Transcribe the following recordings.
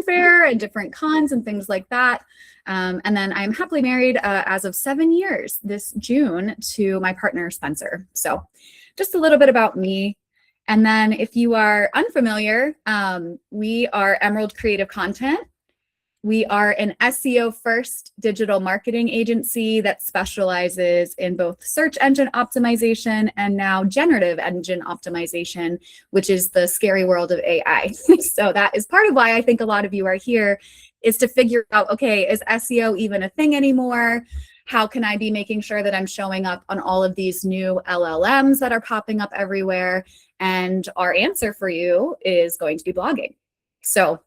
Fair and different cons and things like that. And then I'm happily married as of 7 years this June to my partner, Spencer. So just a little bit about me. And then if you are unfamiliar, we are Emerald Creative Content. We are an SEO first digital marketing agency that specializes in both search engine optimization and now generative engine optimization, which is the scary world of AI. So that is part of why I think a lot of you are here, is to figure out, okay, is SEO even a thing anymore? How can I be making sure that I'm showing up on all of these new LLMs that are popping up everywhere? And our answer for you is going to be blogging. So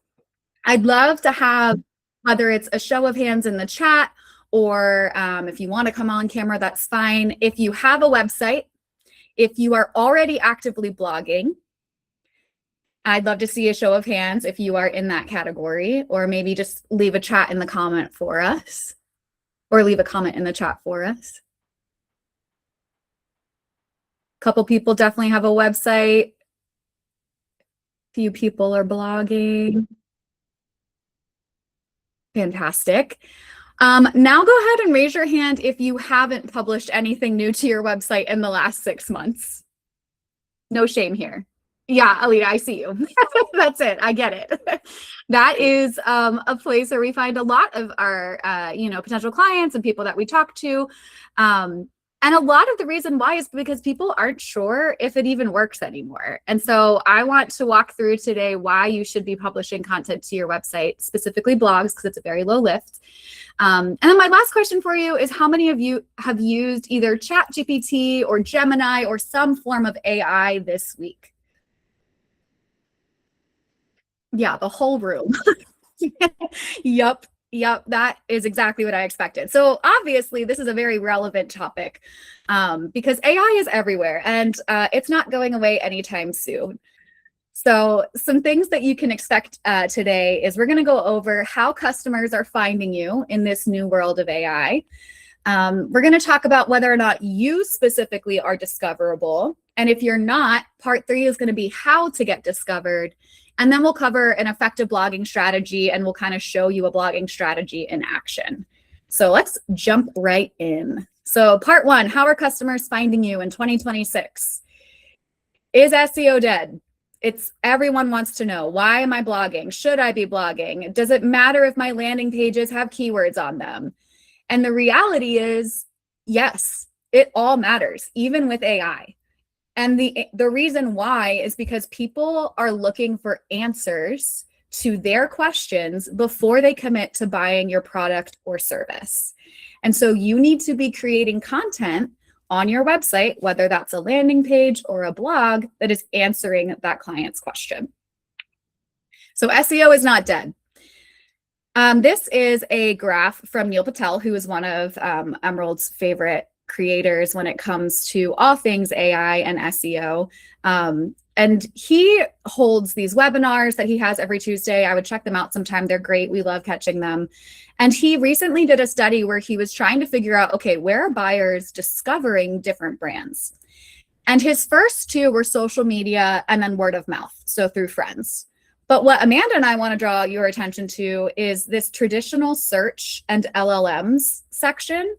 I'd love to have, whether it's a show of hands in the chat or if you want to come on camera, that's fine. If you have a website, if you are already actively blogging, I'd love to see a show of hands if you are in that category, or maybe just leave a chat in the comment for us, or leave a comment in the chat for us. A couple people definitely have a website. Few people are blogging. Fantastic. Now go ahead and raise your hand if you haven't published anything new to your website in the last 6 months. No shame here. Yeah, Alita, I see you. That's it. I get it. That is a place where we find a lot of our potential clients and people that we talk to. And a lot of the reason why is because people aren't sure if it even works anymore. And so I want to walk through today why you should be publishing content to your website, specifically blogs, because it's a very low lift. And then my last question for you is, how many of you have used either ChatGPT or Gemini or some form of AI this week? Yeah, the whole room. Yep, that is exactly what I expected. So obviously this is a very relevant topic because AI is everywhere and it's not going away anytime soon. So some things that you can expect today is we're going to go over how customers are finding you in this new world of AI. We're going to talk about whether or not you specifically are discoverable. And if you're not, part 3 is going to be how to get discovered. And then we'll cover an effective blogging strategy and we'll kind of show you a blogging strategy in action. So let's jump right in. So part 1, how are customers finding you in 2026? Is SEO dead? Everyone wants to know, why am I blogging? Should I be blogging? Does it matter if my landing pages have keywords on them? And the reality is, yes, it all matters, even with AI. And the reason why is because people are looking for answers to their questions before they commit to buying your product or service. And so you need to be creating content on your website, whether that's a landing page or a blog, that is answering that client's question. So SEO is not dead. This is a graph from Neil Patel, who is one of Emerald's favorite creators when it comes to all things AI and SEO. And he holds these webinars that he has every Tuesday. I would check them out sometime. They're great. We love catching them. And he recently did a study where he was trying to figure out, okay, where are buyers discovering different brands? And his first 2 were social media and then word of mouth, so through friends. But what Amanda and I want to draw your attention to is this traditional search and LLMs section.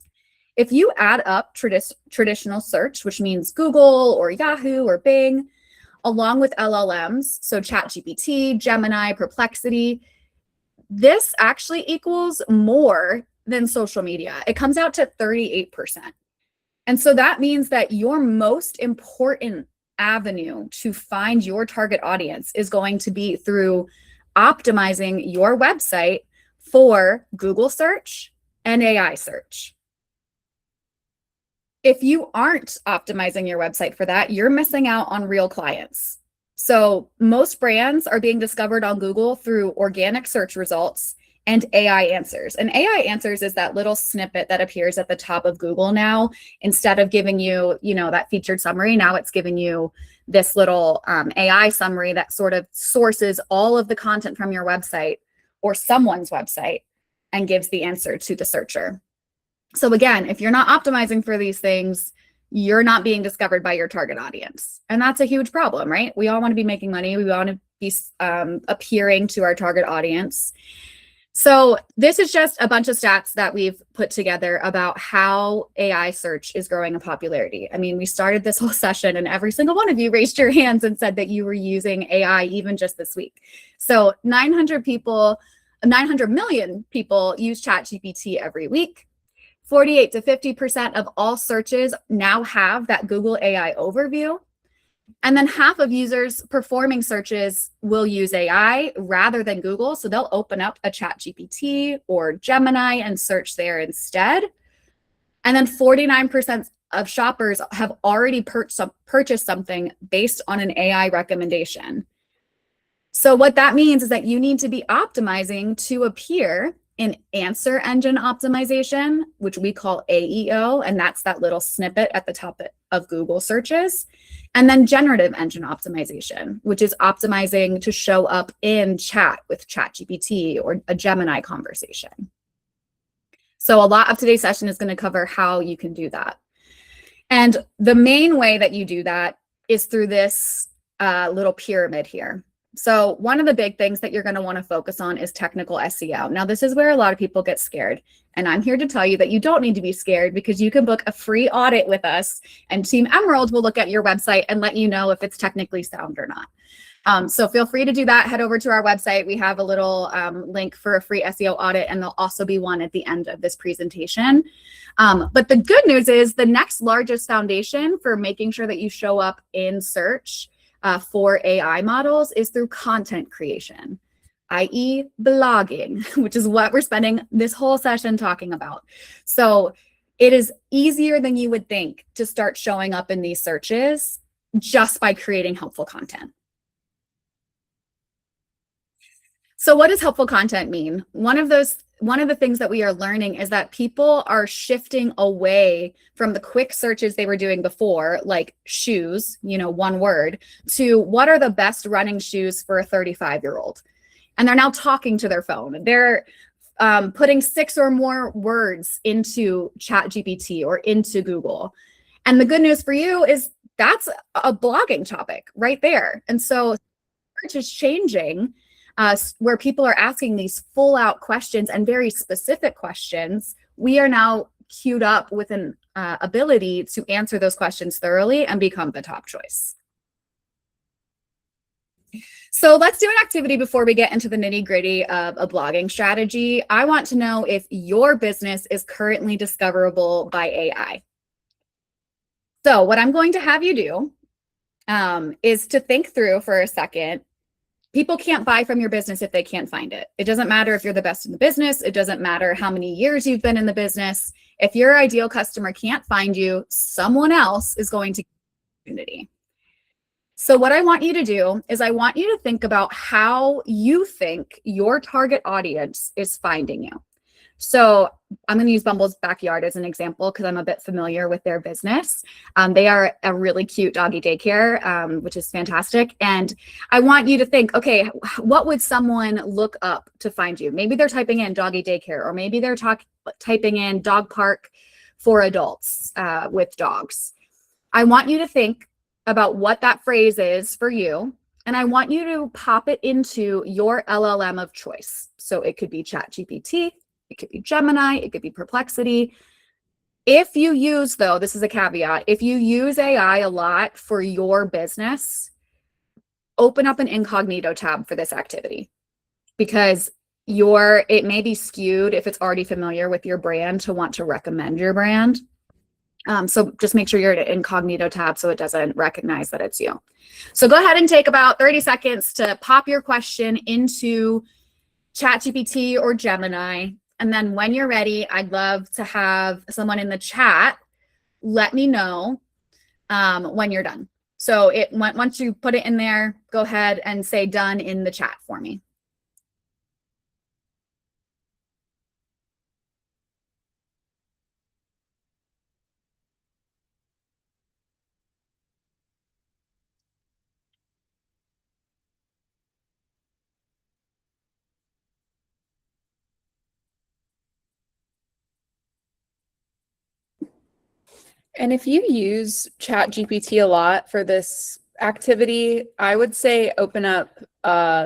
If you add up traditional search, which means Google or Yahoo or Bing, along with LLMs, so ChatGPT, Gemini, Perplexity, this actually equals more than social media. It comes out to 38%. And so that means that your most important avenue to find your target audience is going to be through optimizing your website for Google search and AI search. If you aren't optimizing your website for that, you're missing out on real clients. So most brands are being discovered on Google through organic search results and AI answers. And AI answers is that little snippet that appears at the top of Google now. Instead of giving you, that featured summary, now it's giving you this little AI summary that sort of sources all of the content from your website or someone's website and gives the answer to the searcher. So again, if you're not optimizing for these things, you're not being discovered by your target audience. And that's a huge problem, right? We all want to be making money. We want to be appearing to our target audience. So this is just a bunch of stats that we've put together about how AI search is growing in popularity. I mean, we started this whole session and every single one of you raised your hands and said that you were using AI even just this week. So 900 million people use ChatGPT every week. 48 to 50% of all searches now have that Google AI overview. And then half of users performing searches will use AI rather than Google. So they'll open up a ChatGPT or Gemini and search there instead. And then 49% of shoppers have already purchased something based on an AI recommendation. So what that means is that you need to be optimizing to appear in answer engine optimization, which we call AEO, and that's that little snippet at the top of Google searches. And then generative engine optimization, which is optimizing to show up in chat with ChatGPT or a Gemini conversation. So a lot of today's session is going to cover how you can do that. And the main way that you do that is through this little pyramid here. So one of the big things that you're going to want to focus on is technical SEO. Now, this is where a lot of people get scared. And I'm here to tell you that you don't need to be scared because you can book a free audit with us and Team Emerald will look at your website and let you know if it's technically sound or not. So feel free to do that. Head over to our website. We have a little link for a free SEO audit, and there'll also be one at the end of this presentation. But the good news is the next largest foundation for making sure that you show up in search for AI models is through content creation, i.e. blogging, which is what we're spending this whole session talking about. So it is easier than you would think to start showing up in these searches just by creating helpful content. So what does helpful content mean? One of the things that we are learning is that people are shifting away from the quick searches they were doing before, like shoes, one word, to what are the best running shoes for a 35-year-old. And they're now talking to their phone. They're putting 6 or more words into ChatGPT or into Google. And the good news for you is that's a blogging topic right there. And so search is changing. Where people are asking these full out questions and very specific questions, we are now queued up with an ability to answer those questions thoroughly and become the top choice. So let's do an activity before we get into the nitty gritty of a blogging strategy. I want to know if your business is currently discoverable by AI. So what I'm going to have you do is to think through for a second. People can't buy from your business if they can't find it. It doesn't matter if you're the best in the business. It doesn't matter how many years you've been in the business. If your ideal customer can't find you, someone else is going to get the opportunity. So what I want you to do is I want you to think about how you think your target audience is finding you. So I'm going to use Bumble's Backyard as an example because I'm a bit familiar with their business. They are a really cute doggy daycare, which is fantastic. And I want you to think, okay, what would someone look up to find you? Maybe they're typing in doggy daycare, or maybe they're typing in dog park for adults with dogs. I want you to think about what that phrase is for you. And I want you to pop it into your LLM of choice. So it could be ChatGPT. It could be Gemini, it could be Perplexity. If you use, though, this is a caveat, if you use AI a lot for your business, open up an incognito tab for this activity because it may be skewed if it's already familiar with your brand to want to recommend your brand. So just make sure you're at an incognito tab so it doesn't recognize that it's you. So go ahead and take about 30 seconds to pop your question into ChatGPT or Gemini. And then when you're ready, I'd love to have someone in the chat let me know when you're done. So once you put it in there, go ahead and say done in the chat for me. And if you use ChatGPT a lot for this activity, I would say open up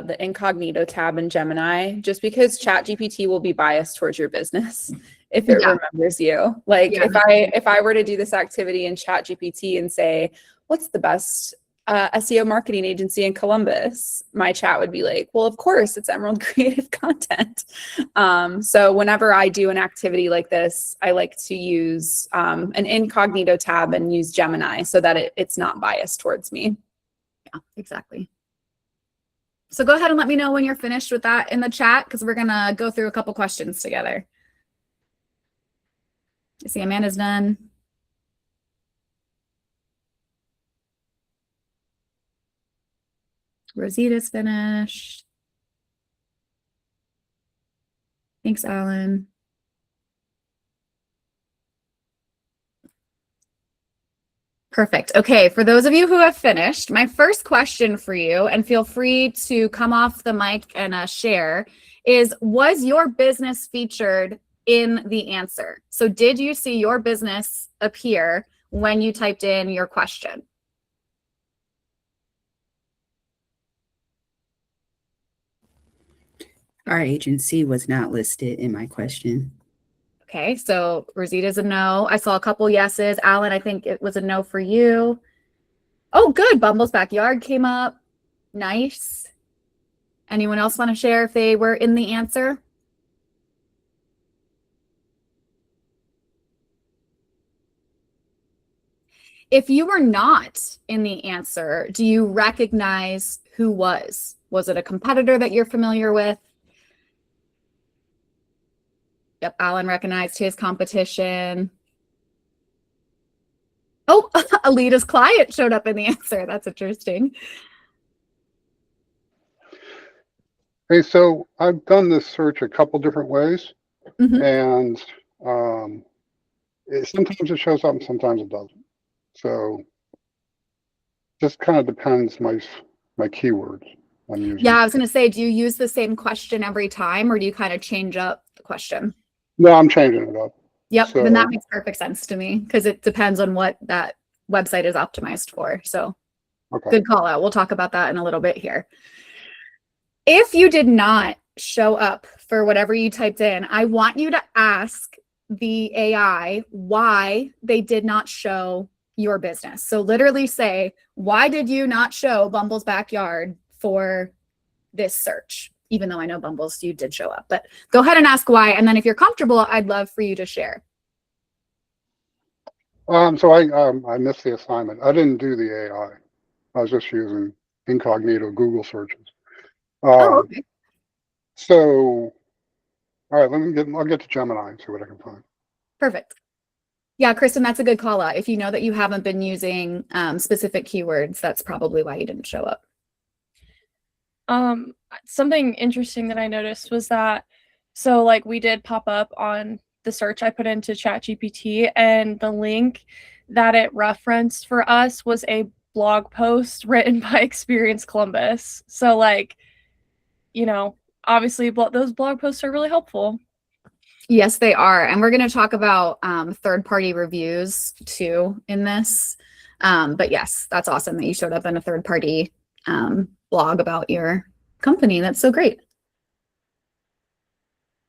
the incognito tab in Gemini, just because ChatGPT will be biased towards your business if it remembers you. Like if I were to do this activity in ChatGPT and say, what's the best SEO marketing agency in Columbus, my chat would be like, well, of course, it's Emerald Creative Content. So whenever I do an activity like this, I like to use an incognito tab and use Gemini so that it's not biased towards me. Yeah, exactly. So go ahead and let me know when you're finished with that in the chat, because we're going to go through a couple questions together. I see Amanda's done. Rosita's finished. Thanks, Alan. Perfect. Okay, for those of you who have finished, my first question for you, and feel free to come off the mic and share, is was your business featured in the answer? So did you see your business appear when you typed in your question? Our agency was not listed in my question. Okay, so Rosita's a no. I saw a couple yeses. Alan, I think it was a no for you. Oh, good. Bumble's Backyard came up. Nice. Anyone else want to share if they were in the answer? If you were not in the answer, do you recognize who was? Was it a competitor that you're familiar with? Yep, Alan recognized his competition. Oh, Alita's client showed up in the answer. That's interesting. Hey, so I've done this search a couple different ways, and sometimes it shows up and sometimes it doesn't. So just kind of depends my keywords I'm using. Yeah, I was going to say, do you use the same question every time, or do you kind of change up the question? No, I'm changing it up. Yep, so, then that makes perfect sense to me, because it depends on what that website is optimized for. So good call out. We'll talk about that in a little bit here. If you did not show up for whatever you typed in, I want you to ask the AI why they did not show your business. So literally say, why did you not show Bumble's Backyard for this search? Even though I know Bumble's, you did show up, but go ahead and ask why. And then if you're comfortable, I'd love for you to share. So I missed the assignment. I didn't do the AI. I was just using incognito Google searches. Okay. So, all right, I'll get to Gemini and see what I can find. Perfect. Yeah, Kristen, that's a good call out. If you know that you haven't been using specific keywords, that's probably why you didn't show up. Something interesting that I noticed was that, so like we did pop up on the search I put into ChatGPT, and the link that it referenced for us was a blog post written by Experience Columbus. So like, you know, obviously those blog posts are really helpful. Yes, they are. And we're going to talk about third-party reviews too in this. But yes, that's awesome that you showed up in a third-party blog about your company. That's so great.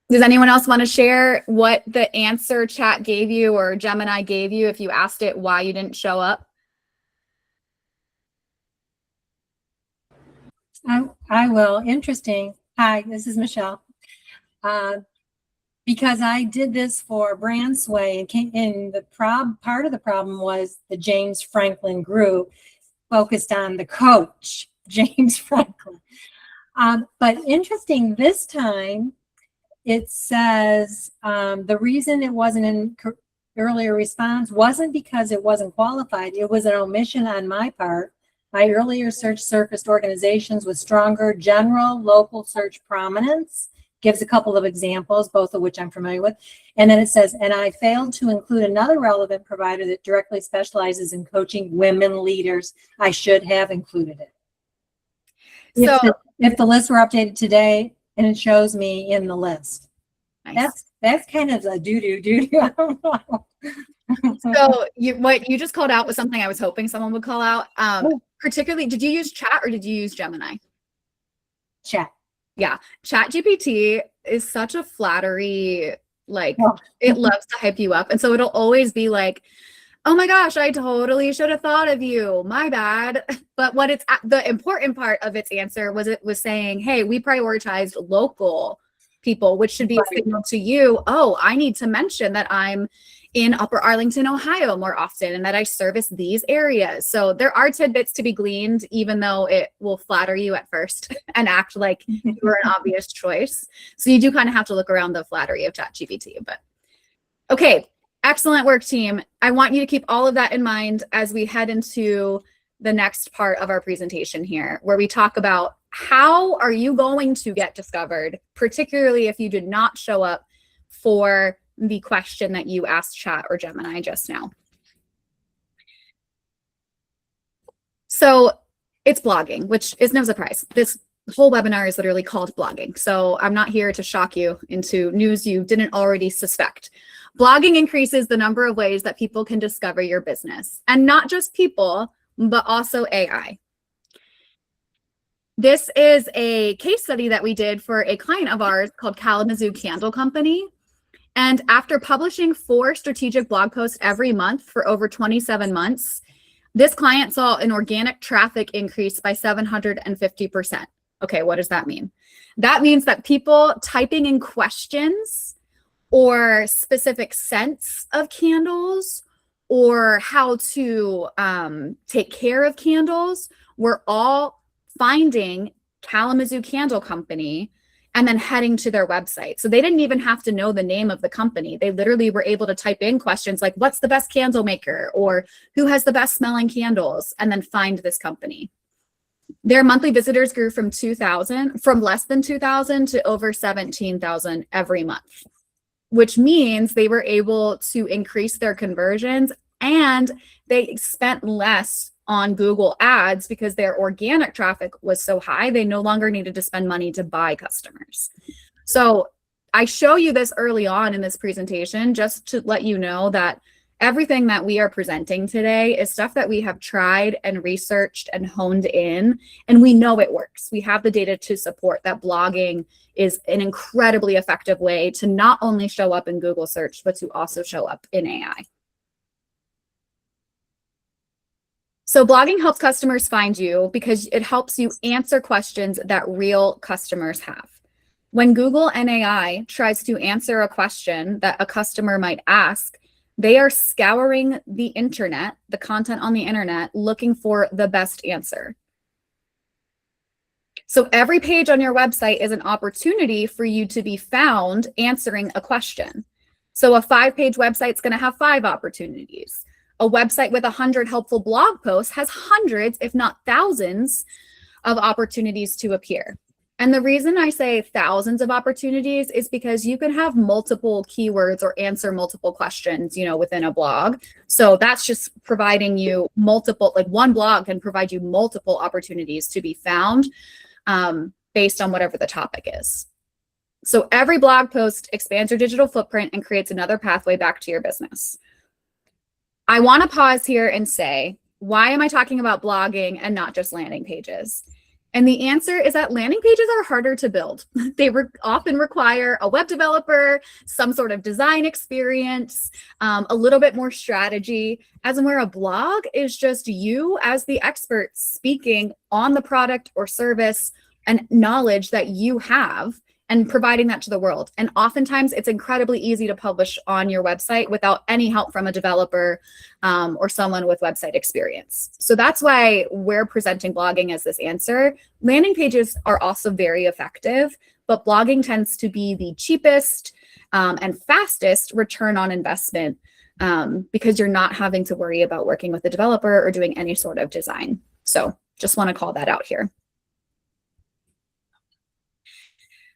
Does anyone else want to share what the answer chat gave you or Gemini gave you if you asked it why you didn't show up? I will. Interesting. Hi, this is Michelle. Because I did this for Brand Sway, and the part of the problem was the James Franklin group focused on the coach, James Franklin. But interesting, this time it says the reason it wasn't in earlier response wasn't because it wasn't qualified. It was an omission on my part. My earlier search surfaced organizations with stronger general local search prominence. Gives a couple of examples, both of which I'm familiar with. And then it says, and I failed to include another relevant provider that directly specializes in coaching women leaders. I should have included it. So if the lists were updated today and it shows me in the list, nice. That's kind of a doo-doo. I don't know. So what you just called out was something I was hoping someone would call out. Particularly, did you use chat or did you use Gemini? chat. Yeah. ChatGPT is such a flattery, like Oh. it loves to hype you up. And so it'll always be like, oh my gosh, I totally should have thought of you. My bad. But what it's the important part of its answer was it was saying, hey, we prioritized local people, which should be a signal to you. Oh, I need to mention that I'm in Upper Arlington, Ohio more often and that I service these areas. So there are tidbits to be gleaned, even though it will flatter you at first and act like you're an obvious choice. So you do kind of have to look around the flattery of ChatGPT. But okay. Excellent work, team. I want you to keep all of that in mind as we head into the next part of our presentation here, where we talk about how are you going to get discovered, particularly if you did not show up for the question that you asked Chat or Gemini just now. So it's blogging, which is no surprise. This whole webinar is literally called blogging. So I'm not here to shock you into news you didn't already suspect. Blogging increases the number of ways that people can discover your business, and not just people, but also AI. This is a case study that we did for a client of ours called Kalamazoo Candle Company. And after publishing 4 strategic blog posts every month for over 27 months, this client saw an organic traffic increase by 750%. Okay, what does that mean? That means that people typing in questions or specific scents of candles or how to take care of candles were all finding Kalamazoo Candle Company and then heading to their website. So they didn't even have to know the name of the company. They literally were able to type in questions like, what's the best candle maker? Or who has the best smelling candles? And then find this company. Their monthly visitors grew from less than 2,000 to over 17,000 every month, which means they were able to increase their conversions and they spent less on Google ads because their organic traffic was so high, they no longer needed to spend money to buy customers. So I show you this early on in this presentation just to let you know that everything that we are presenting today is stuff that we have tried and researched and honed in, and we know it works. We have the data to support that blogging is an incredibly effective way to not only show up in Google search, but to also show up in AI. So blogging helps customers find you because it helps you answer questions that real customers have. When Google and AI tries to answer a question that a customer might ask, they are scouring the internet, the content on the internet, looking for the best answer. So every page on your website is an opportunity for you to be found answering a question. So a 5-page website is going to have 5 opportunities. A website with 100 helpful blog posts has hundreds, if not thousands, of opportunities to appear. And the reason I say thousands of opportunities is because you can have multiple keywords or answer multiple questions, within a blog. So that's just providing you multiple, like one blog can provide you multiple opportunities to be found based on whatever the topic is. So every blog post expands your digital footprint and creates another pathway back to your business. I want to pause here and say, why am I talking about blogging and not just landing pages? And the answer is that landing pages are harder to build. They often require a web developer, some sort of design experience, a little bit more strategy, as in where a blog is just you as the expert speaking on the product or service and knowledge that you have and providing that to the world. And oftentimes it's incredibly easy to publish on your website without any help from a developer or someone with website experience. So that's why we're presenting blogging as this answer. Landing pages are also very effective, but blogging tends to be the cheapest and fastest return on investment because you're not having to worry about working with a developer or doing any sort of design. So just want to call that out here.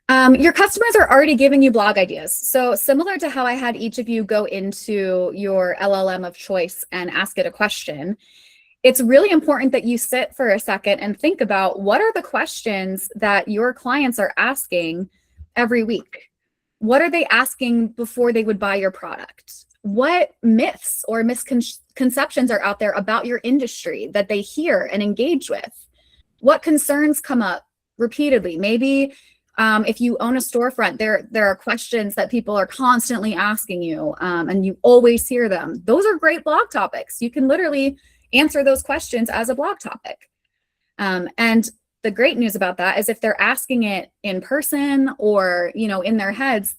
Your customers are already giving you blog ideas. So similar to how I had each of you go into your LLM of choice and ask it a question, it's really important that you sit for a second and think about what are the questions that your clients are asking every week? What are they asking before they would buy your product? What myths or misconceptions are out there about your industry that they hear and engage with? What concerns come up repeatedly. Maybe if you own a storefront, there are questions that people are constantly asking you, and you always hear them. Those are great blog topics. You can literally answer those questions as a blog topic. And the great news about that is if they're asking it in person or, in their heads,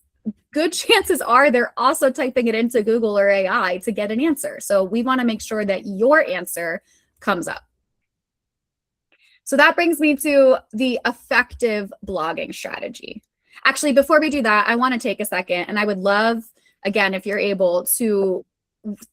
good chances are they're also typing it into Google or AI to get an answer. So we want to make sure that your answer comes up. So that brings me to the effective blogging strategy. Actually, before we do that, I want to take a second, and I would love, again, if you're able to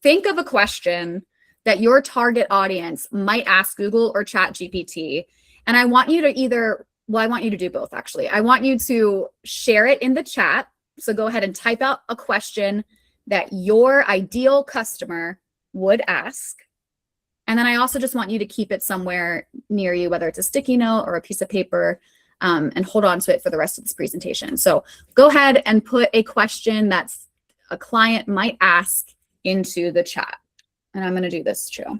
think of a question that your target audience might ask Google or ChatGPT. And I want you to I want you to do both, actually. I want you to share it in the chat. So go ahead and type out a question that your ideal customer would ask. And then I also just want you to keep it somewhere near you, whether it's a sticky note or a piece of paper, and hold on to it for the rest of this presentation. So go ahead and put a question that a client might ask into the chat. And I'm going to do this too.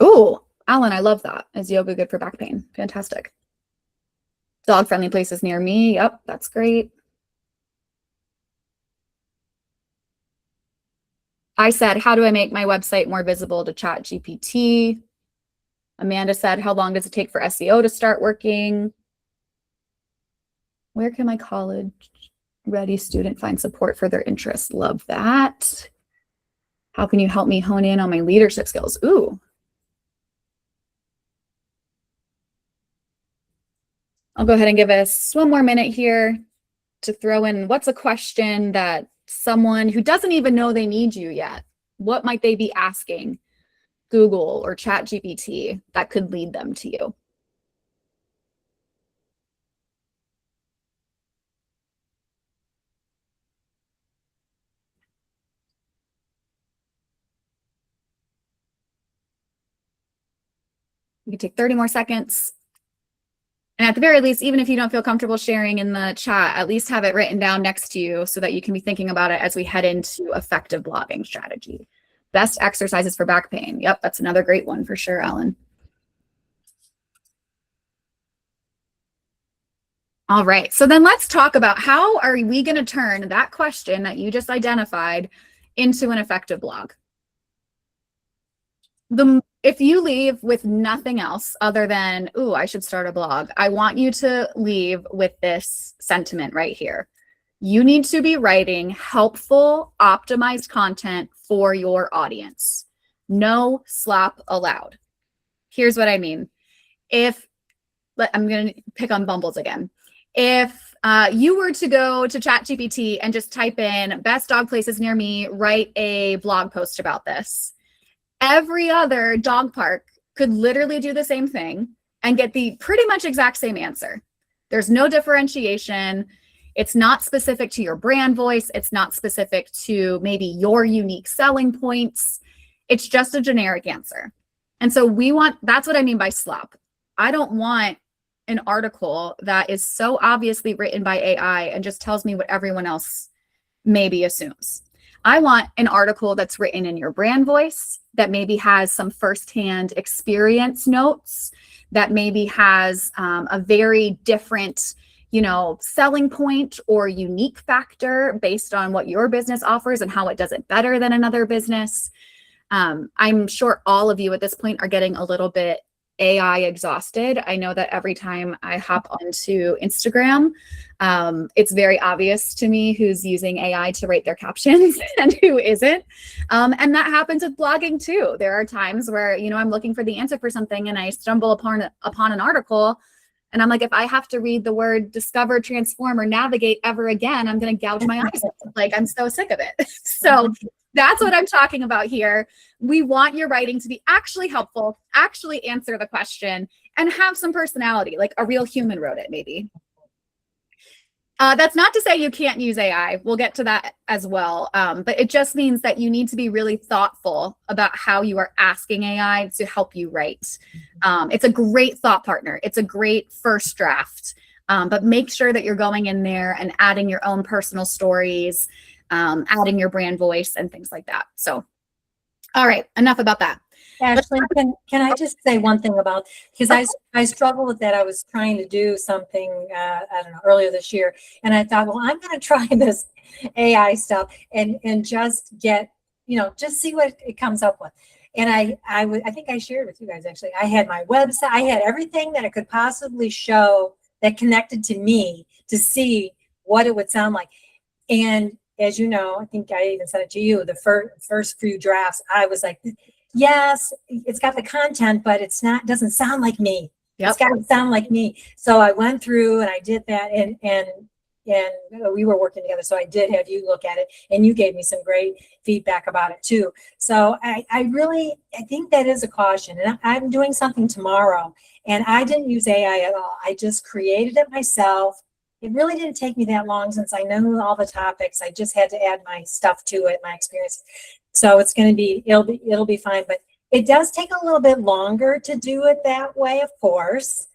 Ooh, Alan, I love that. Is yoga good for back pain? Fantastic. Dog-friendly places near me. Yep, that's great. I said, how do I make my website more visible to ChatGPT? Amanda said, how long does it take for SEO to start working? Where can my college-ready student find support for their interests? Love that. How can you help me hone in on my leadership skills? Ooh. I'll go ahead and give us one more minute here to throw in what's a question that someone who doesn't even know they need you yet, what might they be asking Google or ChatGPT that could lead them to you? You can take 30 more seconds. And at the very least, even if you don't feel comfortable sharing in the chat, at least have it written down next to you so that you can be thinking about it as we head into effective blogging strategy. Best exercises for back pain. Yep, that's another great one for sure, Alan. All right, so then let's talk about how are we going to turn that question that you just identified into an effective blog. If you leave with nothing else other than, ooh, I should start a blog, I want you to leave with this sentiment right here. You need to be writing helpful, optimized content for your audience. No slop allowed. Here's what I mean. I'm going to pick on Bumbles again. If you were to go to ChatGPT and just type in best dog places near me, write a blog post about this, every other dog park could literally do the same thing and get the pretty much exact same answer. There's no differentiation. It's not specific to your brand voice. It's not specific to maybe your unique selling points. It's just a generic answer. And so that's what I mean by slop. I don't want an article that is so obviously written by AI and just tells me what everyone else maybe assumes. I want an article that's written in your brand voice, that maybe has some firsthand experience notes, that maybe has a very different, selling point or unique factor based on what your business offers and how it does it better than another business. I'm sure all of you at this point are getting a little bit AI exhausted. I know that every time I hop onto Instagram, it's very obvious to me who's using AI to write their captions and who isn't. And that happens with blogging too. There are times where, I'm looking for the answer for something and I stumble upon an article and I'm like, if I have to read the word discover, transform, or navigate ever again, I'm going to gouge my eyes. Like, I'm so sick of it. So that's what I'm talking about here. We want your writing to be actually helpful, actually answer the question, and have some personality, like a real human wrote it, maybe. That's not to say you can't use AI. We'll get to that as well. But it just means that you need to be really thoughtful about how you are asking AI to help you write. It's a great thought partner. It's a great first draft. But make sure that you're going in there and adding your own personal stories, adding your brand voice and things like that. So, all right, enough about that. Ashley, can I just say one thing about, because I struggle with that. I was trying to do something, I don't know, earlier this year, and I thought, well, I'm going to try this AI stuff and just get, just see what it comes up with. And I think I shared with you guys, actually, I had my website, I had everything that it could possibly show that connected to me to see what it would sound like. And as you know, I think I even said it to you, the first few drafts, I was like, yes, it's got the content, but doesn't sound like me. Yep. It's got to sound like me. So I went through and I did that, and we were working together. So I did have you look at it, and you gave me some great feedback about it too. So I think that is a caution, and I'm doing something tomorrow, and I didn't use AI at all. I just created it myself. It really didn't take me that long since I knew all the topics. I just had to add my stuff to it, my experience. So it's going to be, it'll be fine, but it does take a little bit longer to do it that way, of course,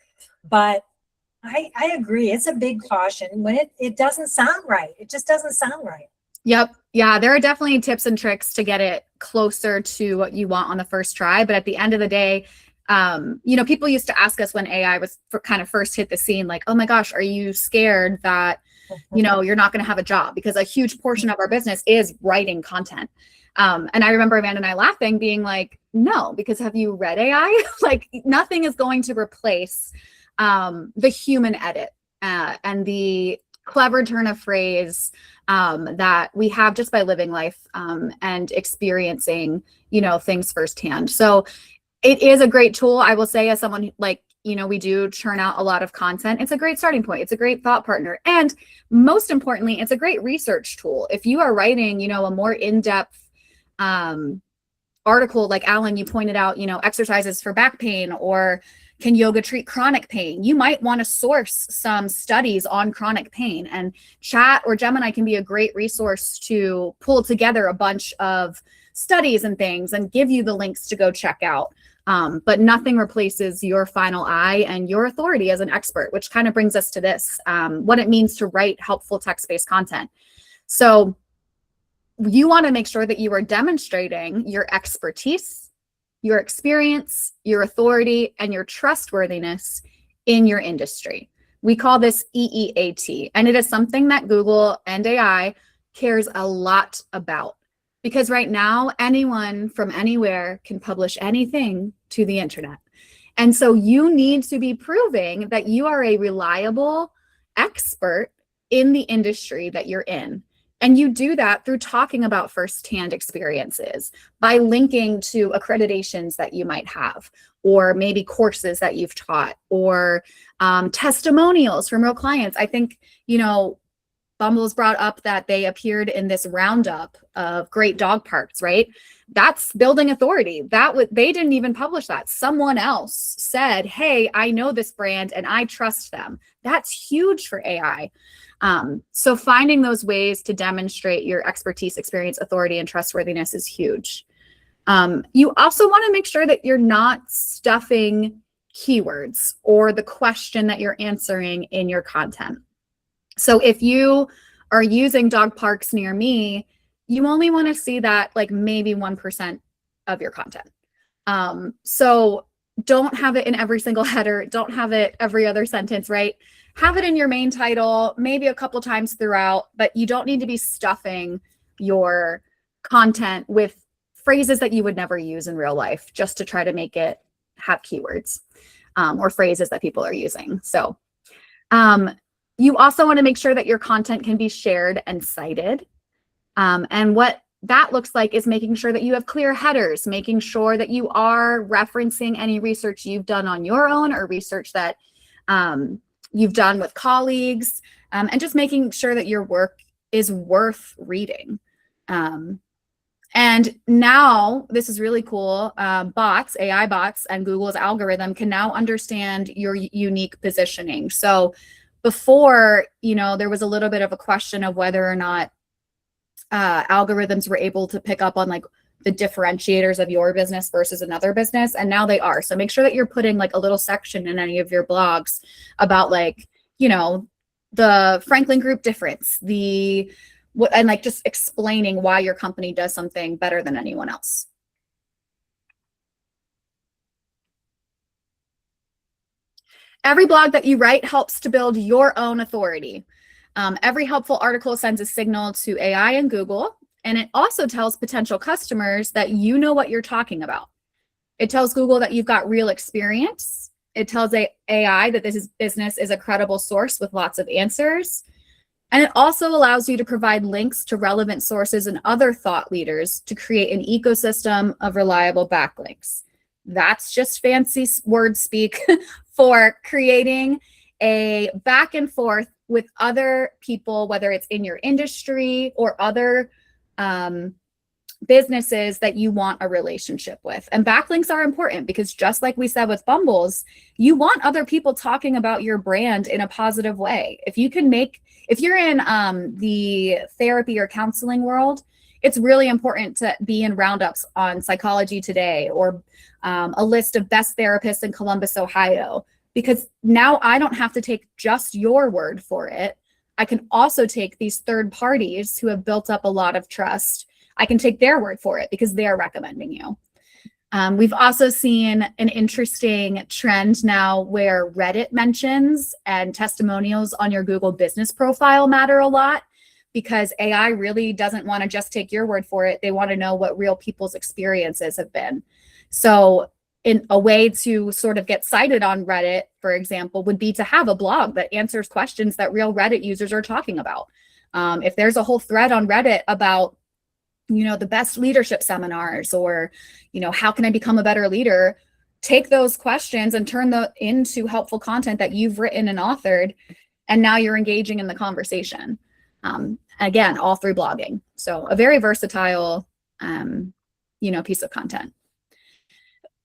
but I agree. It's a big caution when it doesn't sound right. It just doesn't sound right. Yep. Yeah, there are definitely tips and tricks to get it closer to what you want on the first try. But at the end of the day, people used to ask us when AI was kind of first hit the scene, like, oh my gosh, are you scared that, you're not going to have a job? Because a huge portion of our business is writing content. And I remember Amanda and I laughing, being like, no, because have you read AI? Like, nothing is going to replace the human edit and the clever turn of phrase that we have just by living life and experiencing, things firsthand. So it is a great tool. I will say, as someone we do churn out a lot of content. It's a great starting point. It's a great thought partner. And most importantly, it's a great research tool. If you are writing, a more in-depth article, like Alan, you pointed out, exercises for back pain, or can yoga treat chronic pain? You might want to source some studies on chronic pain, and Chat or Gemini can be a great resource to pull together a bunch of studies and things and give you the links to go check out. But nothing replaces your final eye and your authority as an expert, which kind of brings us to this, what it means to write helpful text-based content. So you want to make sure that you are demonstrating your expertise, your experience, your authority, and your trustworthiness in your industry. We call this EEAT, and it is something that Google and AI cares a lot about, because right now, anyone from anywhere can publish anything to the internet. And so you need to be proving that you are a reliable expert in the industry that you're in. And you do that through talking about firsthand experiences, by linking to accreditations that you might have, or maybe courses that you've taught, or testimonials from real clients. I think, Bumble's brought up that they appeared in this roundup of great dog parks, right? That's building authority. They didn't even publish that. Someone else said, hey, I know this brand and I trust them. That's huge for AI. So finding those ways to demonstrate your expertise, experience, authority, and trustworthiness is huge. You also want to make sure that you're not stuffing keywords or the question that you're answering in your content. So if you are using dog parks near me, you only want to see that like maybe 1% of your content. So don't have it in every single header. Don't have it every other sentence, right? Have it in your main title, maybe a couple times throughout, but you don't need to be stuffing your content with phrases that you would never use in real life just to try to make it have keywords or phrases that people are using. So you also want to make sure that your content can be shared and cited. And what that looks like is making sure that you have clear headers, making sure that you are referencing any research you've done on your own or research that you've done with colleagues, and just making sure that your work is worth reading. And now this is really cool. AI bots and Google's algorithm can now understand your unique positioning. So before, there was a little bit of a question of whether or not algorithms were able to pick up on like the differentiators of your business versus another business, and now they are. So make sure that you're putting like a little section in any of your blogs about like, you know, the Franklin Group difference, and like just explaining why your company does something better than anyone else. Every blog that you write helps to build your own authority. Every helpful article sends a signal to AI and Google, and it also tells potential customers that you know what you're talking about. It tells Google that you've got real experience. It tells AI that this business is a credible source with lots of answers. And it also allows you to provide links to relevant sources and other thought leaders to create an ecosystem of reliable backlinks. That's just fancy word speak for creating a back and forth with other people, whether it's in your industry or other businesses that you want a relationship with. And backlinks are important because just like we said with Bumbles, you want other people talking about your brand in a positive way. If you're in the therapy or counseling world, it's really important to be in roundups on Psychology Today or a list of best therapists in Columbus, Ohio, because now I don't have to take just your word for it. I can also take these third parties who have built up a lot of trust. I can take their word for it because they're recommending you. We've also seen an interesting trend now where Reddit mentions and testimonials on your Google business profile matter a lot, because AI really doesn't want to just take your word for it. They want to know what real people's experiences have been. So in a way to sort of get cited on Reddit, for example, would be to have a blog that answers questions that real Reddit users are talking about. If there's a whole thread on Reddit about, you know, the best leadership seminars, or, you know, how can I become a better leader, take those questions and turn them into helpful content that you've written and authored, and now you're engaging in the conversation. Again, all through blogging. So a very versatile, piece of content.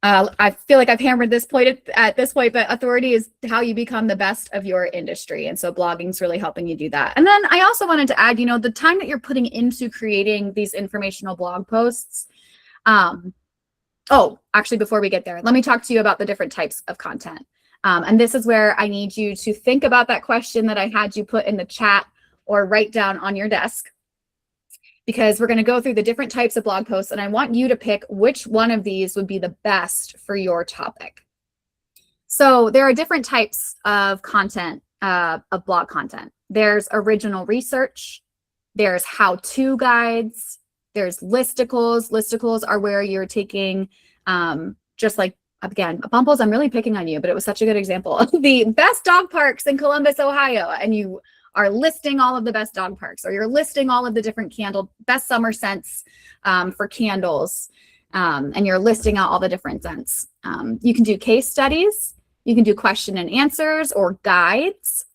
I feel like I've hammered this point at this point, but authority is how you become the best of your industry. And so blogging is really helping you do that. And then I also wanted to add, the time that you're putting into creating these informational blog posts. Actually, before we get there, let me talk to you about the different types of content. And this is where I need you to think about that question that I had you put in the chat or write down on your desk, because we're going to go through the different types of blog posts, and I want you to pick which one of these would be the best for your topic. So there are different types of content, of blog content. There's original research, there's how-to guides, there's listicles. Listicles are where you're taking, just like, again, Bumbles, I'm really picking on you, but it was such a good example. The best dog parks in Columbus, Ohio, and you are listing all of the best dog parks, or you're listing all of the different best summer scents for candles, and you're listing out all the different scents. You can do case studies, you can do question and answers or guides.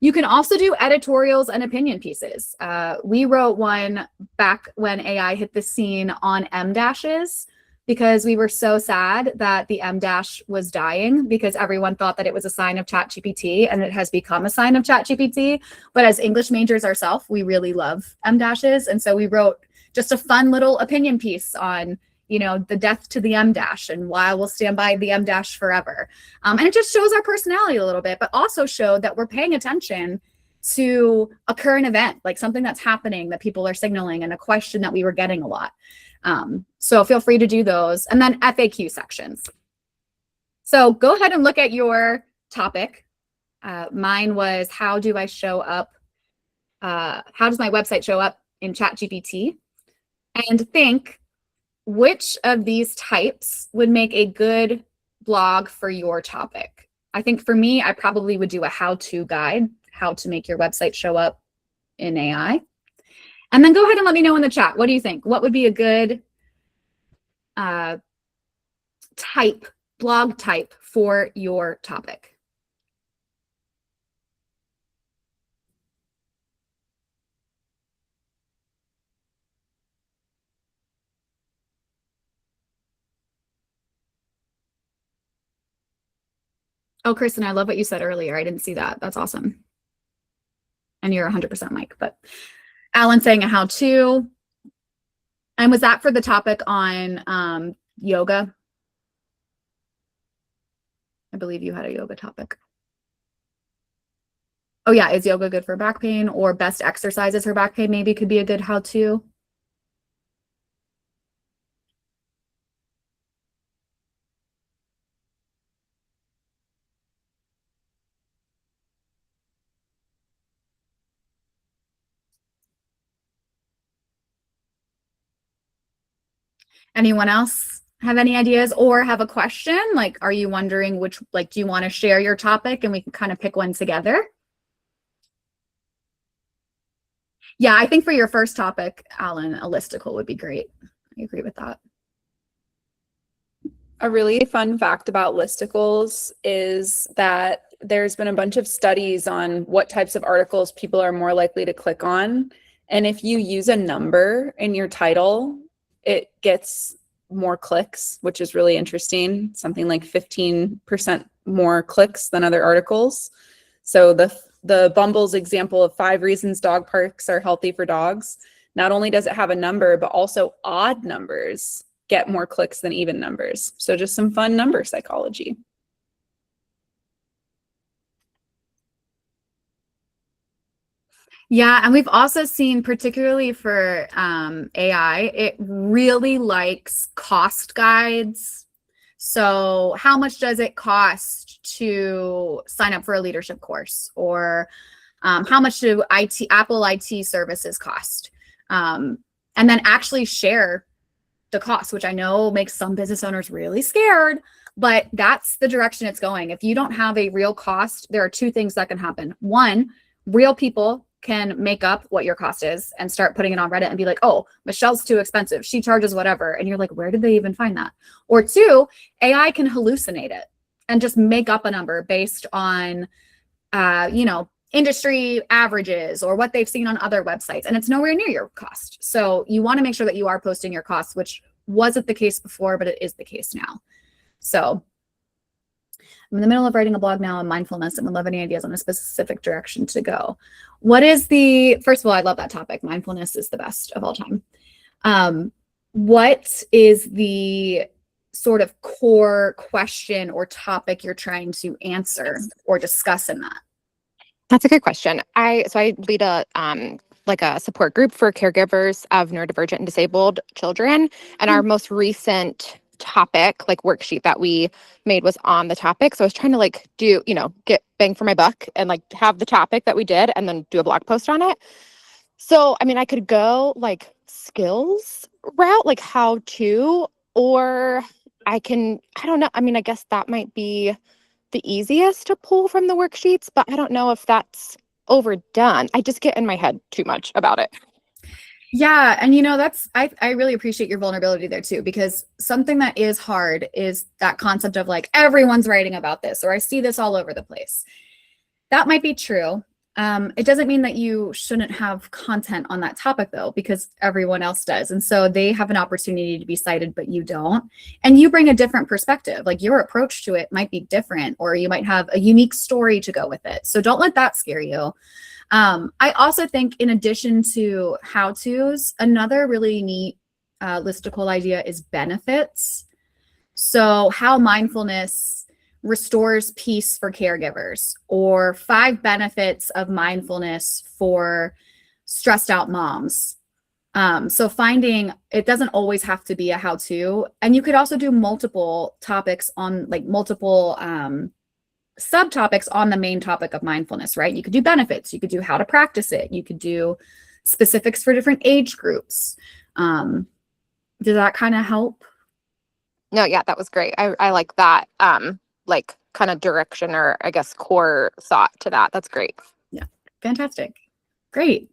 You can also do editorials and opinion pieces. We wrote one back when AI hit the scene on M-dashes, because we were so sad that the M- was dying, because everyone thought that it was a sign of ChatGPT, and it has become a sign of ChatGPT. But as English majors ourselves, we really love M-dashes. And so we wrote just a fun little opinion piece on, the death to the M- and why we'll stand by the M- forever. And it just shows our personality a little bit, but also showed that we're paying attention to a current event, like something that's happening that people are signaling, and a question that we were getting a lot. So feel free to do those. And then FAQ sections. So go ahead and look at your topic. Mine was, how do I show up? How does my website show up in ChatGPT? And think, which of these types would make a good blog for your topic? I think for me, I probably would do a how-to guide, how to make your website show up in AI. And then go ahead and let me know in the chat. What do you think? What would be a good blog type for your topic? Oh, Kristen, I love what you said earlier. I didn't see that. That's awesome. And you're 100% Mike, but Alan saying a how-to. And was that for the topic on yoga? I believe you had a yoga topic. Oh yeah, is yoga good for back pain, or best exercises for back pain maybe could be a good how-to? Anyone else have any ideas or have a question? Like, are you wondering which, like, do you want to share your topic and we can kind of pick one together? Yeah, I think for your first topic, Alan, a listicle would be great. I agree with that. A really fun fact about listicles is that there's been a bunch of studies on what types of articles people are more likely to click on. And if you use a number in your title, it gets more clicks, which is really interesting. Something like 15% more clicks than other articles. So the Bumble's example of 5 reasons dog parks are healthy for dogs, not only does it have a number, but also odd numbers get more clicks than even numbers. So just some fun number psychology. Yeah, and we've also seen, particularly for AI, it really likes cost guides. So how much does it cost to sign up for a leadership course? Or how much do Apple IT services cost? And then actually share the cost, which I know makes some business owners really scared, but that's the direction it's going. If you don't have a real cost, there are 2 things that can happen. One, real people can make up what your cost is and start putting it on Reddit and be like, oh, Michelle's too expensive, she charges whatever. And you're like, where did they even find that? Or 2, AI can hallucinate it and just make up a number based on, industry averages or what they've seen on other websites. And it's nowhere near your cost. So you want to make sure that you are posting your costs, which wasn't the case before, but it is the case now. So I'm in the middle of writing a blog now on mindfulness and would love any ideas on a specific direction to go. What is first of all, I love that topic. Mindfulness is the best of all time. What is the sort of core question or topic you're trying to answer or discuss in that? That's a good question. I lead a like a support group for caregivers of neurodivergent and disabled children, and our most recent topic, like worksheet that we made, was on the topic. So I was trying to like do, get bang for my buck and like have the topic that we did and then do a blog post on it. So I mean, I could go like skills route, like how to, or I don't know. I mean, I guess that might be the easiest to pull from the worksheets, but I don't know if that's overdone. I just get in my head too much about it. Yeah. And I really appreciate your vulnerability there too, because something that is hard is that concept of like, everyone's writing about this, or I see this all over the place. That might be true. It doesn't mean that you shouldn't have content on that topic though, because everyone else does. And so they have an opportunity to be cited, but you don't. And you bring a different perspective. Like your approach to it might be different, or you might have a unique story to go with it. So don't let that scare you. I also think in addition to how-tos, another really neat listicle idea is benefits. So how mindfulness restores peace for caregivers, or 5 benefits of mindfulness for stressed out moms. So finding, it doesn't always have to be a how-to, and you could also do multiple topics on like multiple subtopics on the main topic of mindfulness, right? You could do benefits, you could do how to practice it, you could do specifics for different age groups. Does that kind of help? No, yeah, that was great. I like that. Like kind of direction, or I guess core thought to that. That's great. Yeah, fantastic. Great.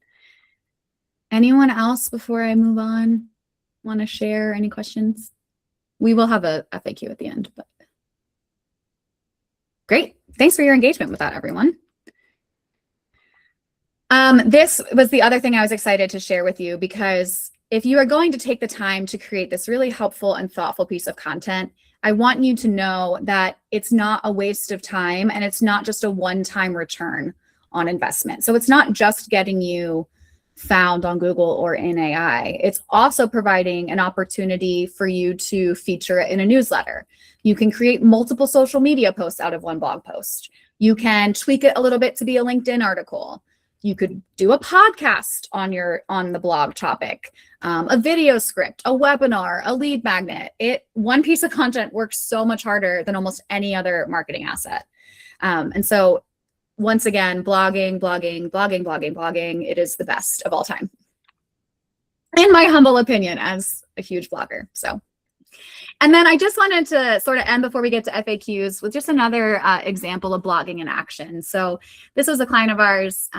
Anyone else before I move on want to share any questions? We will have a FAQ at the end, but great. Thanks for your engagement with that, everyone. This was the other thing I was excited to share with you, because if you are going to take the time to create this really helpful and thoughtful piece of content, I want you to know that it's not a waste of time, and it's not just a one-time return on investment. So it's not just getting you found on Google or in AI. It's also providing an opportunity for you to feature it in a newsletter. You can create multiple social media posts out of one blog post. You can tweak it a little bit to be a LinkedIn article. You could do a podcast on the blog topic, a video script, a webinar, a lead magnet. One piece of content works so much harder than almost any other marketing asset. And so once again, blogging, it is the best of all time, in my humble opinion, as a huge blogger. So, and then I just wanted to sort of end before we get to FAQs with just another example of blogging in action. So this was a client of ours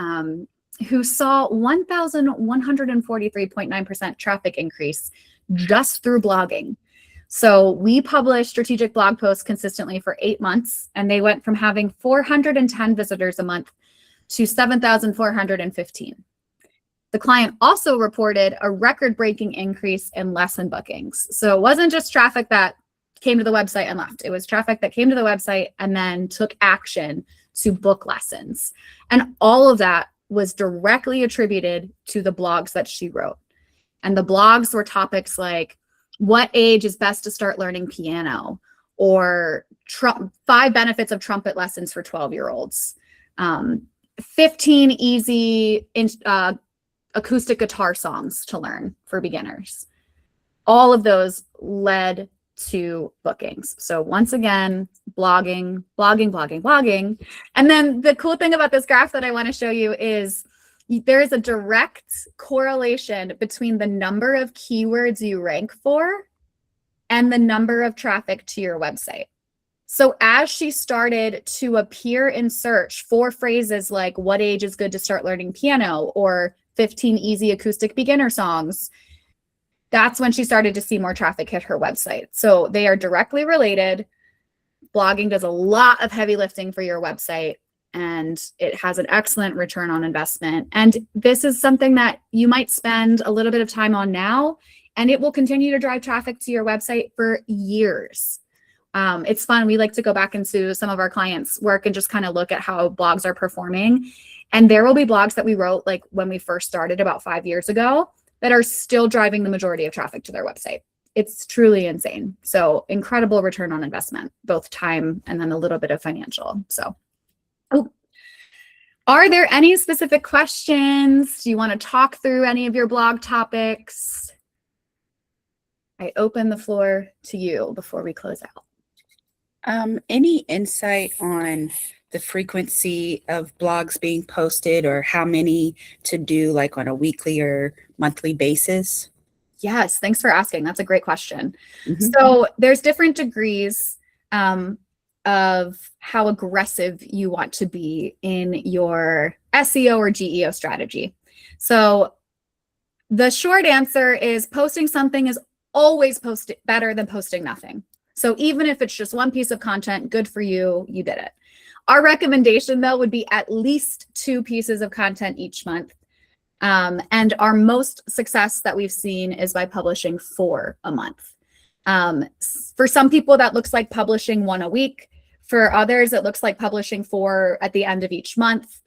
who saw 1,143.9% traffic increase just through blogging. So we published strategic blog posts consistently for 8 months, and they went from having 410 visitors a month to 7,415. The client also reported a record-breaking increase in lesson bookings. So it wasn't just traffic that came to the website and left. It was traffic that came to the website and then took action to book lessons. And all of that was directly attributed to the blogs that she wrote. And the blogs were topics like, what age is best to start learning piano? Or 5 benefits of trumpet lessons for 12-year-olds. 15 easy acoustic guitar songs to learn for beginners. All of those led to bookings. So once again, blogging. And then the cool thing about this graph that I want to show you is there is a direct correlation between the number of keywords you rank for and the number of traffic to your website. So as she started to appear in search for phrases like what age is good to start learning piano or 15 easy acoustic beginner songs, that's when she started to see more traffic hit her website. So they are directly related. Blogging does a lot of heavy lifting for your website, and it has an excellent return on investment. And this is something that you might spend a little bit of time on now, and it will continue to drive traffic to your website for years. It's fun. We like to go back into some of our clients' work and just kind of look at how blogs are performing. And there will be blogs that we wrote like when we first started about 5 years ago that are still driving the majority of traffic to their website. It's truly insane. So incredible return on investment, both time and then a little bit of financial. So, are there any specific questions? Do you want to talk through any of your blog topics? I open the floor to you before we close out. Any insight on the frequency of blogs being posted or how many to do like on a weekly or monthly basis? Yes, thanks for asking. That's a great question. So there's different degrees of how aggressive you want to be in your SEO or GEO strategy. So the short answer is posting something is always better than posting nothing. So even if it's just one piece of content, good for you, you did it. Our recommendation though would be at least 2 pieces of content each month. And our most success that we've seen is by publishing 4 a month. For some people, that looks like publishing 1 a week. For others, it looks like publishing 4 at the end of each month.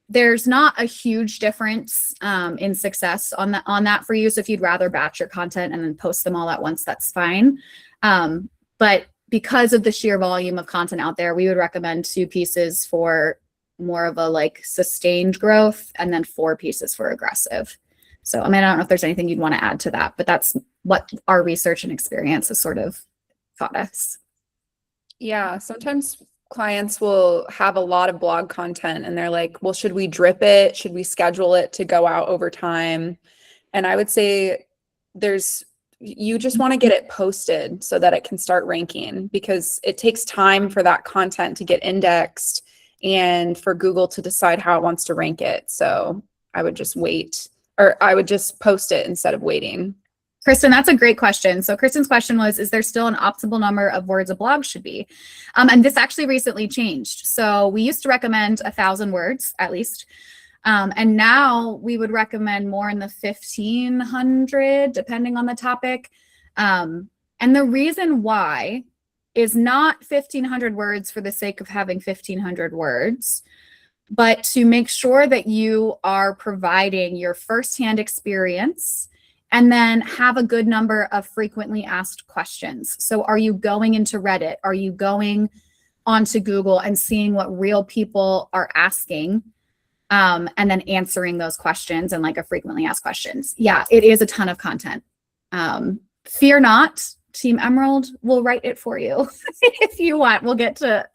There's not a huge difference in success on that for you. So if you'd rather batch your content and then post them all at once, that's fine. But because of the sheer volume of content out there, we would recommend 2 pieces for more of a like sustained growth and then 4 pieces for aggressive. So, I mean, I don't know if there's anything you'd want to add to that, but that's what our research and experience has sort of taught us. Yeah, sometimes clients will have a lot of blog content and they're like, well, should we drip it? Should we schedule it to go out over time? And I would say you just want to get it posted so that it can start ranking, because it takes time for that content to get indexed and for Google to decide how it wants to rank it. So I would just wait, or I would just post it instead of waiting. Kristen, that's a great question. So Kristen's question was, is there still an optimal number of words a blog should be? And this actually recently changed. So we used to recommend 1,000 words at least. And now we would recommend more in the 1,500, depending on the topic. And the reason why is not 1,500 words for the sake of having 1,500 words, but to make sure that you are providing your firsthand experience and then have a good number of frequently asked questions. So are you going into Reddit? Are you going onto Google and seeing what real people are asking, and then answering those questions and like a frequently asked questions? Yeah, it is a ton of content. Fear not, Team Emerald will write it for you if you want. We'll get to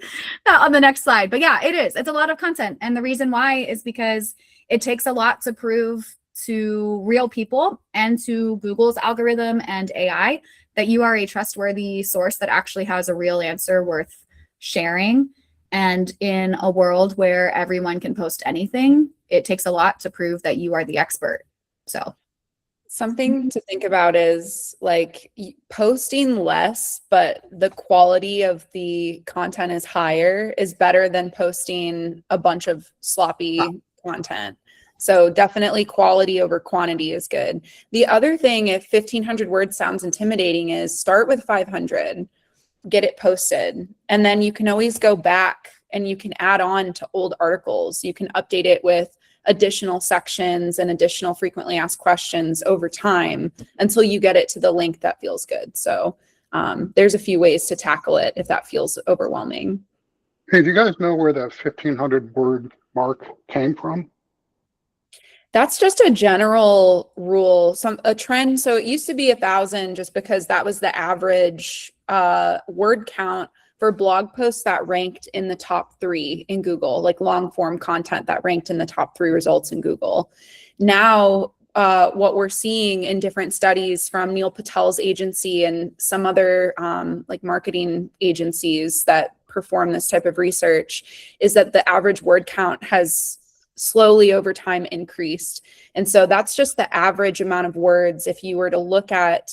that on the next slide. But yeah, it is. It's a lot of content. And the reason why is because it takes a lot to prove to real people and to Google's algorithm and AI that you are a trustworthy source that actually has a real answer worth sharing. And in a world where everyone can post anything, it takes a lot to prove that you are the expert. So something to think about is like posting less, but the quality of the content is higher is better than posting a bunch of sloppy content. So definitely quality over quantity is good. The other thing, if 1,500 words sounds intimidating, is start with 500, get it posted. And then you can always go back and you can add on to old articles. You can update it with additional sections and additional frequently asked questions over time until you get it to the link that feels good. So there's a few ways to tackle it if that feels overwhelming. Hey, do you guys know where that 1,500 word mark came from? That's just a general rule, a trend. So it used to be 1,000 just because that was the average word count for blog posts that ranked in the top 3 in Google, like long form content that ranked in the top 3 results in Google. Now, what we're seeing in different studies from Neil Patel's agency and some other like marketing agencies that perform this type of research is that the average word count has slowly over time increased. And so that's just the average amount of words. If you were to look at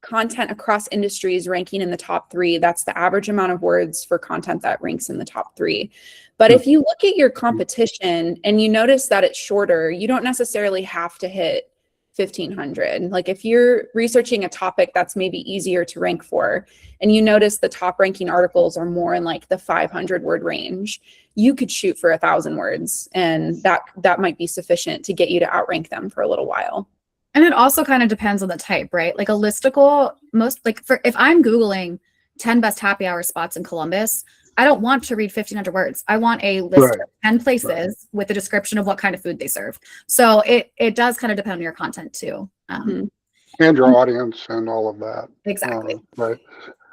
content across industries ranking in the top 3, that's the average amount of words for content that ranks in the top 3. But if you look at your competition and you notice that it's shorter, you don't necessarily have to hit 1,500. Like if you're researching a topic that's maybe easier to rank for, and you notice the top ranking articles are more in like the 500 word range, you could shoot for 1,000 words, and that might be sufficient to get you to outrank them for a little while. And it also kind of depends on the type, right? Like a listicle, if I'm Googling 10 best happy hour spots in Columbus, I don't want to read 1,500 words. I want a list of 10 places with a description of what kind of food they serve. So it does kind of depend on your content too. And your audience and all of that. Exactly. Right.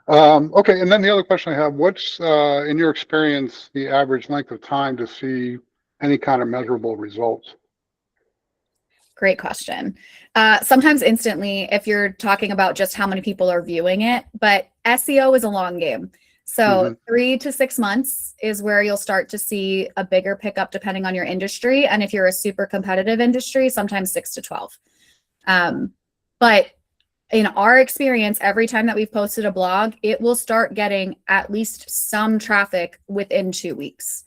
Okay, and then the other question I have, what's, in your experience, the average length of time to see any kind of measurable results? Great question. Sometimes instantly if you're talking about just how many people are viewing it, but SEO is a long game. So 3 to 6 months is where you'll start to see a bigger pickup depending on your industry. And if you're a super competitive industry, sometimes 6 to 12. But in our experience, every time that we've posted a blog, it will start getting at least some traffic within 2 weeks.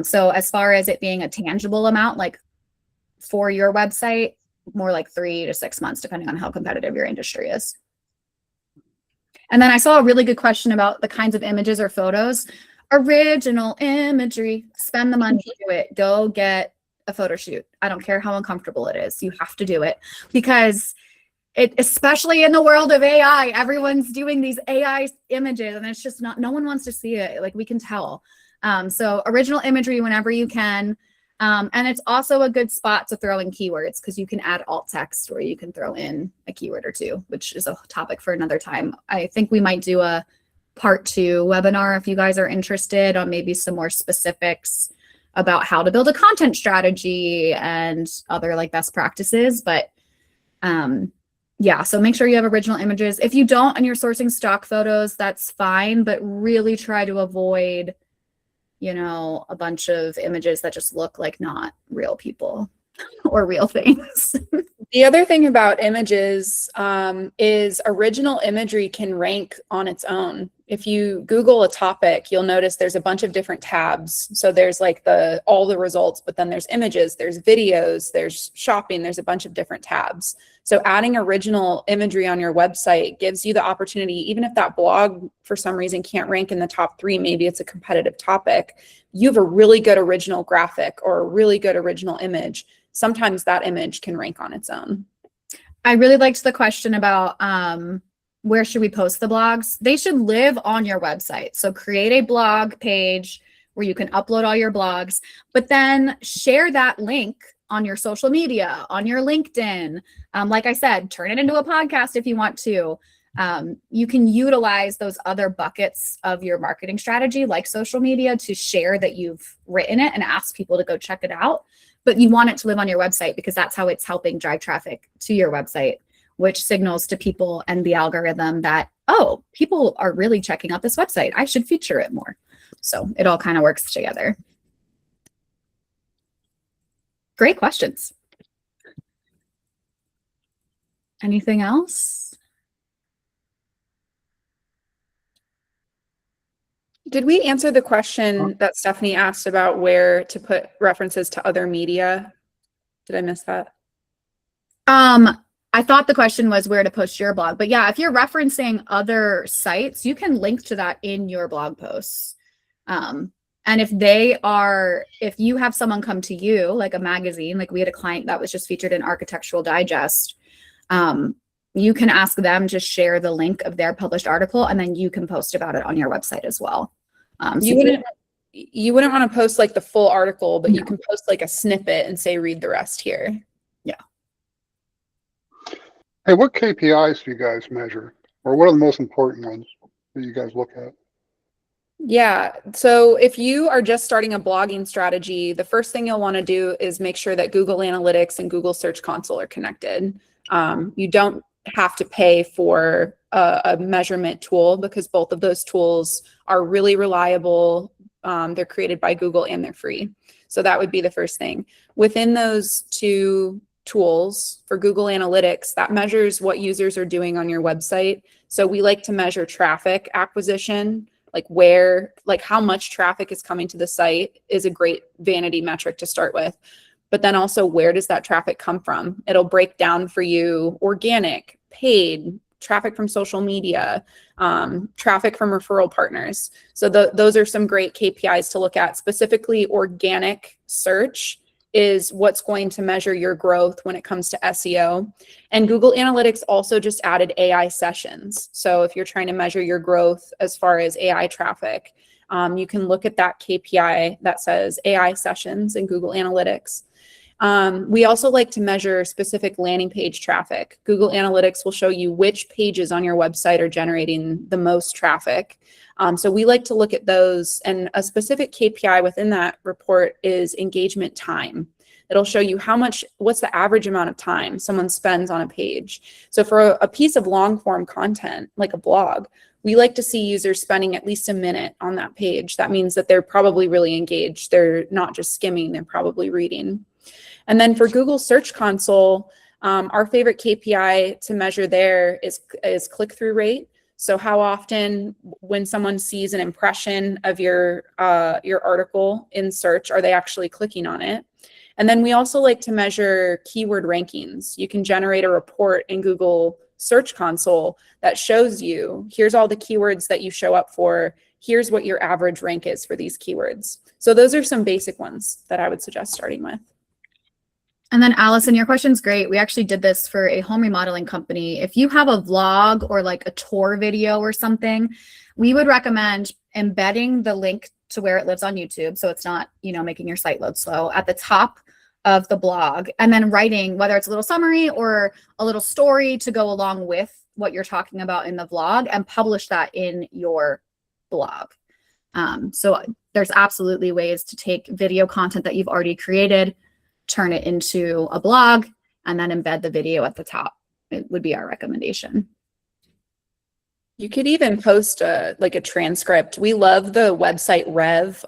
So as far as it being a tangible amount, like for your website, more like 3 to 6 months, depending on how competitive your industry is. And then I saw a really good question about the kinds of images or photos. Original imagery, spend the money to do it. Go get a photo shoot. I don't care how uncomfortable it is. You have to do it because especially in the world of AI, everyone's doing these AI images and it's just no one wants to see it. Like we can tell. So original imagery whenever you can. And it's also a good spot to throw in keywords because you can add alt text or you can throw in a keyword or two, which is a topic for another time. I think we might do a part 2 webinar if you guys are interested on maybe some more specifics about how to build a content strategy and other like best practices. But yeah, so make sure you have original images. If you don't and you're sourcing stock photos, that's fine, but really try to avoid a bunch of images that just look like not real people. or real things. The other thing about images is original imagery can rank on its own. If you Google a topic, you'll notice there's a bunch of different tabs. So there's like all the results, but then there's images, there's videos, there's shopping, there's a bunch of different tabs. So adding original imagery on your website gives you the opportunity, even if that blog for some reason can't rank in the top 3, maybe it's a competitive topic, you have a really good original graphic or a really good original image. Sometimes that image can rank on its own. I really liked the question about where should we post the blogs? They should live on your website. So create a blog page where you can upload all your blogs, but then share that link on your social media, on your LinkedIn. Like I said, turn it into a podcast if you want to. You can utilize those other buckets of your marketing strategy, like social media, to share that you've written it and ask people to go check it out. But you want it to live on your website because that's how it's helping drive traffic to your website, which signals to people and the algorithm that, oh, people are really checking out this website. I should feature it more. So it all kind of works together. Great questions. Anything else? Did we answer the question that Stephanie asked about where to put references to other media? Did I miss that? I thought the question was where to post your blog, but yeah, if you're referencing other sites, you can link to that in your blog posts. And if you have someone come to you, like a magazine, like we had a client that was just featured in Architectural Digest, you can ask them to share the link of their published article, and then you can post about it on your website as well. You wouldn't want to post like the full article, but you can post like a snippet and say, read the rest here. Yeah. Hey, what KPIs do you guys measure? Or what are the most important ones that you guys look at? Yeah. So if you are just starting a blogging strategy, the first thing you'll want to do is make sure that Google Analytics and Google Search Console are connected. You don't have to pay for a measurement tool because both of those tools are really reliable. They're created by Google and they're free. So that would be the first thing. Within those two tools for Google Analytics, that measures what users are doing on your website. So we like to measure traffic acquisition, like how much traffic is coming to the site is a great vanity metric to start with. But then also, where does that traffic come from? It'll break down for you organic, paid, traffic from social media, traffic from referral partners. So those are some great KPIs to look at. Specifically, organic search is what's going to measure your growth when it comes to SEO. And Google Analytics also just added AI sessions. So if you're trying to measure your growth as far as AI traffic, you can look at that KPI that says AI sessions in Google Analytics. We also like to measure specific landing page traffic. Google Analytics will show you which pages on your website are generating the most traffic. So we like to look at those, and a specific KPI within that report is engagement time. It'll show you what's the average amount of time someone spends on a page. So for a piece of long form content, like a blog, we like to see users spending at least a minute on that page. That means that they're probably really engaged. They're not just skimming, they're probably reading. And then for Google Search Console, our favorite KPI to measure there is click-through rate. So how often when someone sees an impression of your article in search, are they actually clicking on it? And then we also like to measure keyword rankings. You can generate a report in Google Search Console that shows you, here's all the keywords that you show up for, here's what your average rank is for these keywords. So those are some basic ones that I would suggest starting with. And then Allison, your question's great. We actually did this for a home remodeling company. If you have a vlog or like a tour video or something, we would recommend embedding the link to where it lives on YouTube. So it's not, making your site load slow at the top of the blog, and then writing, whether it's a little summary or a little story to go along with what you're talking about in the vlog, and publish that in your blog. So there's absolutely ways to take video content that you've already created, turn it into a blog, and then embed the video at the top. It would be our recommendation. You could even post a transcript. We love the website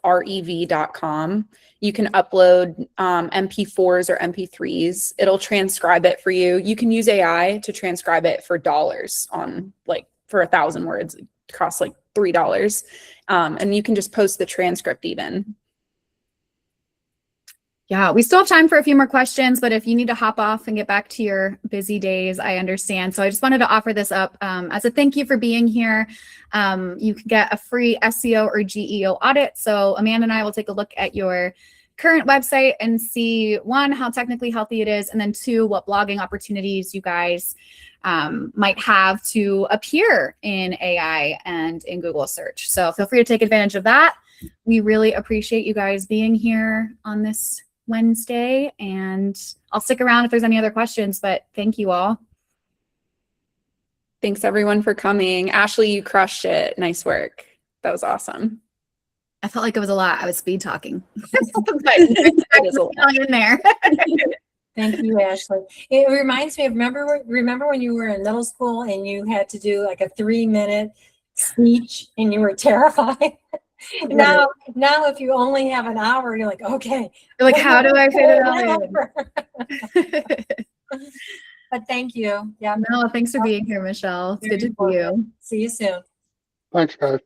rev.com. You can upload MP4s or MP3s. It'll transcribe it for you. You can use AI to transcribe it for dollars on for 1,000 words. It costs like $3. And you can just post the transcript even. Yeah, we still have time for a few more questions, but if you need to hop off and get back to your busy days, I understand. So I just wanted to offer this up as a thank you for being here. You can get a free SEO or GEO audit. So Amanda and I will take a look at your current website and see, one, how technically healthy it is, and then two, what blogging opportunities you guys might have to appear in AI and in Google search. So feel free to take advantage of that. We really appreciate you guys being here on this Wednesday, and I'll stick around if there's any other questions, but thank you all. Thanks everyone for coming. Ashley, you crushed it. Nice work. That was awesome. I felt like it was a lot. I was speed talking. It is a lot. In there. Thank you, Ashley. It reminds me of, remember when you were in middle school and you had to do like a 3-minute speech and you were terrified? Now if you only have an hour, you're like, okay. You're like, how do I fit it all in? But thank you. Yeah. No, thanks for being here, Michelle. It's good to see you. See you soon. Thanks, guys.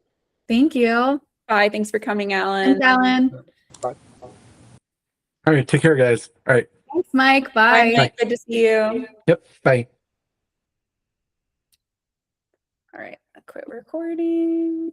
Thank you. Bye. Thanks for coming, Alan. Thanks, Alan. Bye. All right. Take care, guys. All right. Thanks, Mike. Bye, Bye. Mike. Good to see you. Yep. Bye. All right. I'll quit recording.